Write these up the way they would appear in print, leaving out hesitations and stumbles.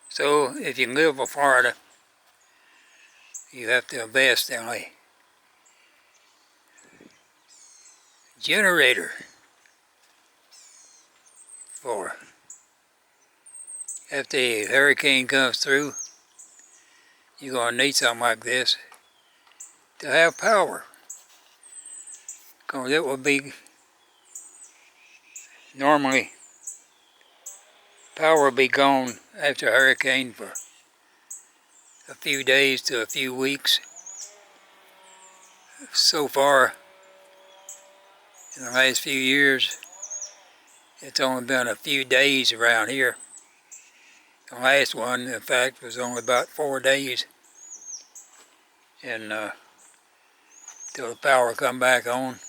So if you can live in Florida, you have to invest in a generator for if the hurricane comes through, you're going to need something like this to have power. Because it will be, normally, power will be gone after a hurricane for a few days to a few weeks. So far, in the last few years, it's only been a few days around here. The last one, in fact, was only about 4 days, and till the power come back on.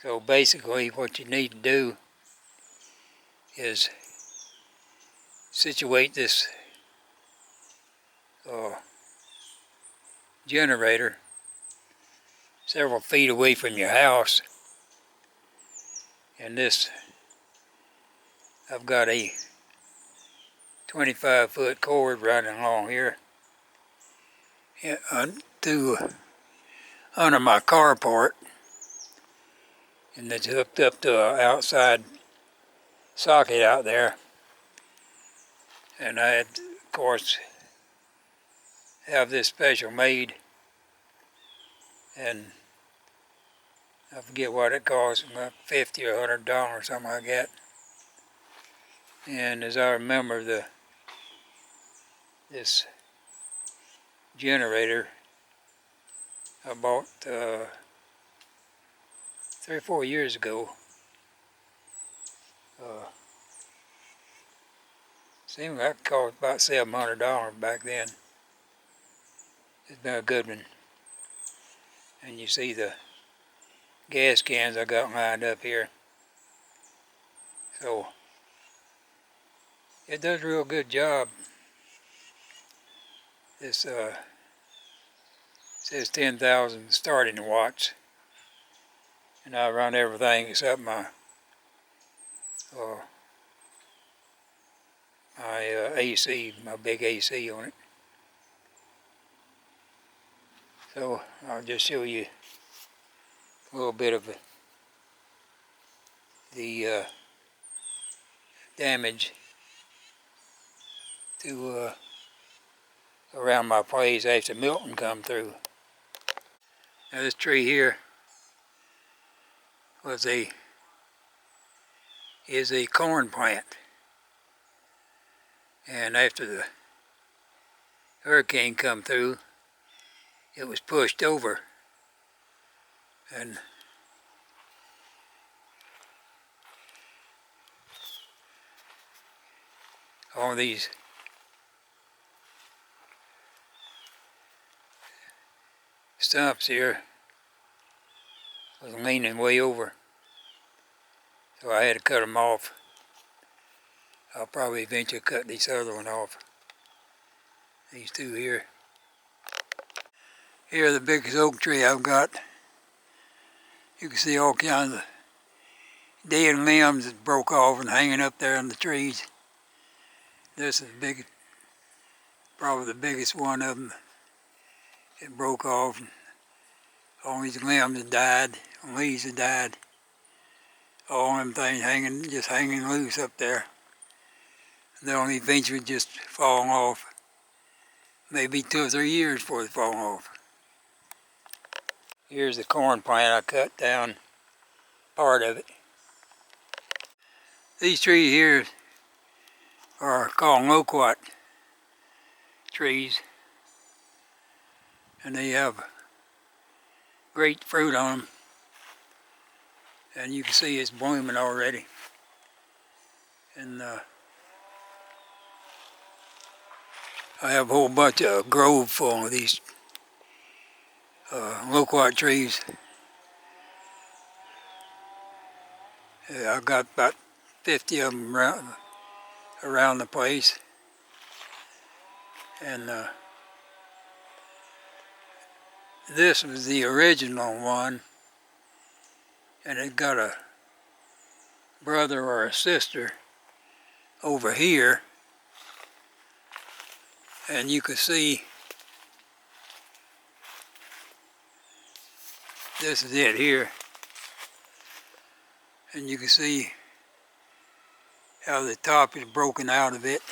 So basically, what you need to do is situate this generator several feet away from your house. And this, I've got a 25-foot cord running along here under my carport, and it's hooked up to an outside socket out there. And I had, of course, have this special made, and I forget what it costs, about $50 or $100, something like that. And as I remember, this generator I bought 3 or 4 years ago. Seemed like it cost about $700 back then. It's been a good one. And you see the gas cans I got lined up here. So it does a real good job. This says 10,000 starting watts, and I run everything except my AC, my big AC on it. So I'll just show you a little bit of the damage to around my place after Milton come through. Now this tree here is a corn plant, and after the hurricane come through, it was pushed over, and all these stumps here was leaning way over, so I had to cut them off. I'll probably eventually cut this other one off. These two here. Here, the biggest oak tree I've got. You can see all kinds of dead limbs that broke off and hanging up there in the trees. This is big, probably the biggest one of them. It broke off, and all these limbs had died, leaves had died. All them things just hanging loose up there. And they'll eventually just fall off. Maybe 2 or 3 years before they fall off. Here's the corn plant. I cut down part of it. These trees here are called loquat trees, and they have great fruit on them, and you can see it's blooming already. And I have a whole bunch of grove full of these loquat trees. I've got about 50 of them around the place, and this was the original one, and it got a brother or a sister over here And you can see this is it here. And you can see how the top is broken out of it.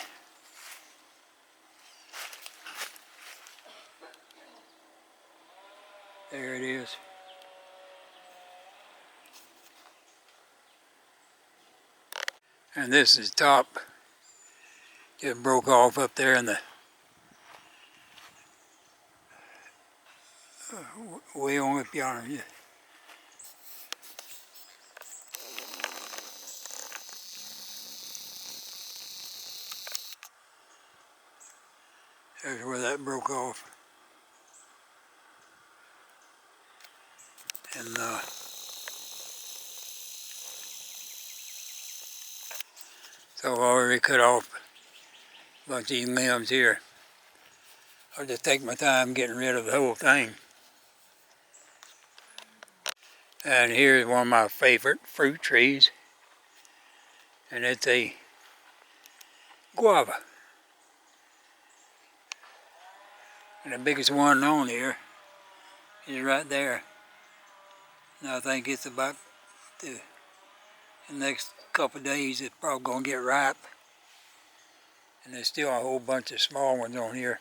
There it is. And this is top. It broke off up there in the way on up yonder. Yeah. There's where that broke off. And so I've already cut off a bunch of these limbs here. I'll just take my time getting rid of the whole thing. And here's one of my favorite fruit trees. And it's a guava. And the biggest one on here is right there. And I think it's about the next couple of days it's probably going to get ripe. And there's still a whole bunch of small ones on here.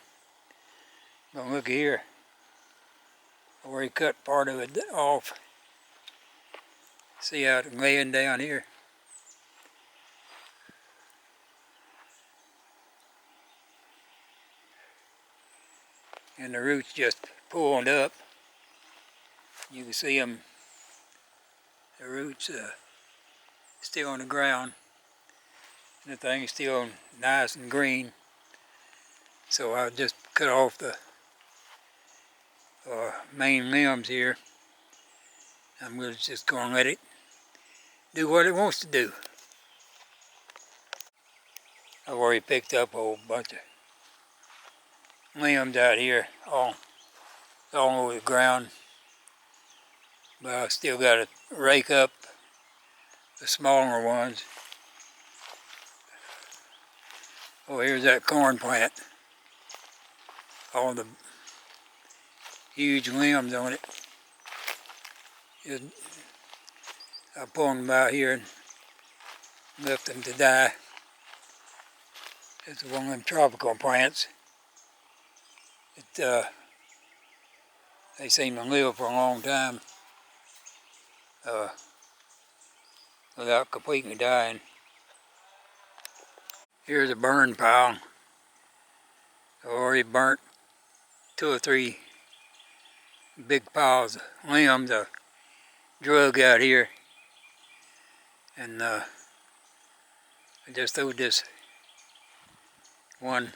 But look here, where he cut part of it off. See how it's laying down here? And the roots just pulled up. You can see them, the roots still on the ground. And the thing's still nice and green. So I'll just cut off the main limbs here. I'm just going to let it do what it wants to do. I've already picked up a whole bunch of limbs out here all over the ground. But I still got to rake up the smaller ones. Oh, here's that corn plant. All the huge limbs on it. I pulled them out here and left them to die. It's one of them tropical plants. They seem to live for a long time without completely dying. Here's a burn pile. I've already burnt 2 or 3 big piles of limbs I drug out here. And I just threw this one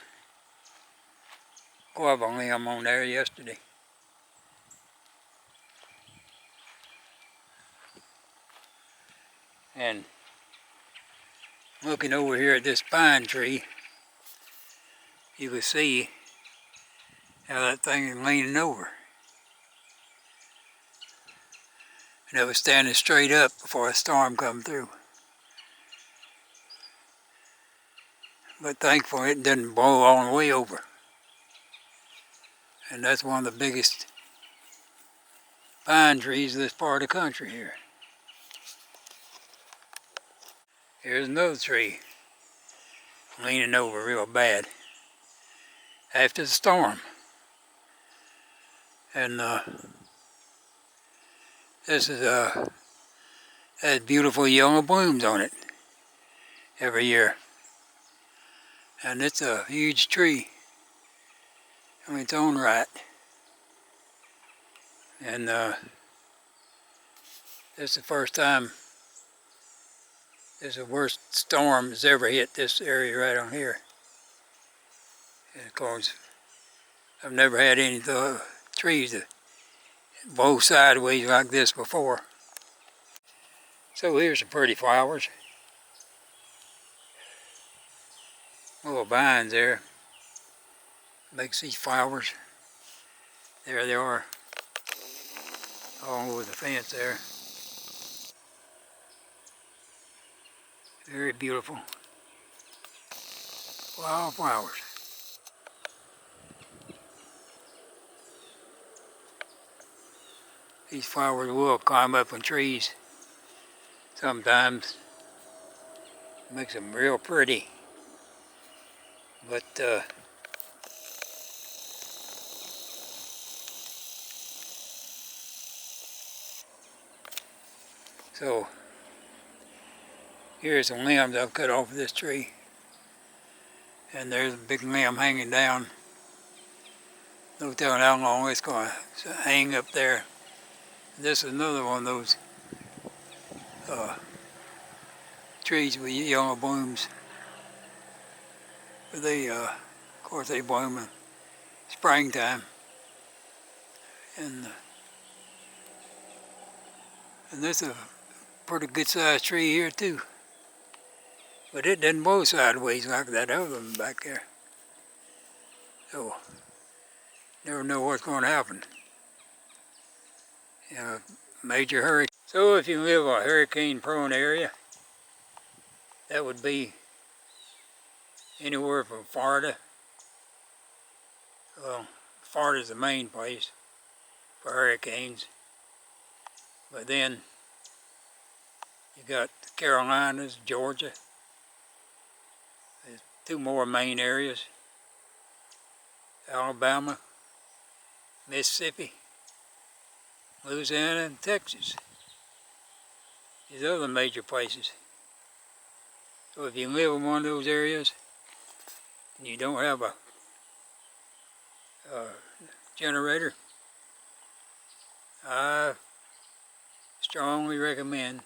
guava limb on there yesterday. And looking over here at this pine tree, you can see how that thing is leaning over. And it was standing straight up before a storm come through. But thankfully it didn't blow all the way over. And that's one of the biggest pine trees in this part of the country here. Here's another tree leaning over real bad after the storm. And this is has beautiful yellow blooms on it every year. And it's a huge tree in its own right. And this is the first time the worst storm has ever hit this area right on here. And of course, I've never had any trees that blow sideways like this before. So here's some pretty flowers. Little vines there. Makes these flowers. There they are. All over the fence there. Very beautiful. Wildflowers. These flowers will climb up on trees sometimes. Makes them real pretty. But so here's some limbs I've cut off of this tree. And there's a big limb hanging down. No telling how long it's going to hang up there. This is another one of those trees with yellow blooms. But they, of course, they bloom in springtime. And this is a pretty good sized tree here too. But it doesn't blow sideways like that other one back there. So, never know what's going to happen. You know, major hurricane. So if you live in a hurricane prone area, that would be anywhere from Florida. Well, Florida's the main place for hurricanes. But then you got the Carolinas, Georgia. There's two more main areas. Alabama, Mississippi, Louisiana, and Texas. These other major places. So if you live in one of those areas and you don't have a generator, I strongly recommend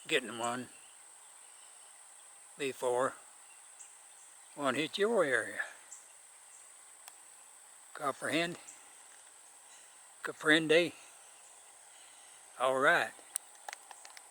getting one before one hits your area. Comprehend? Comprende? All right.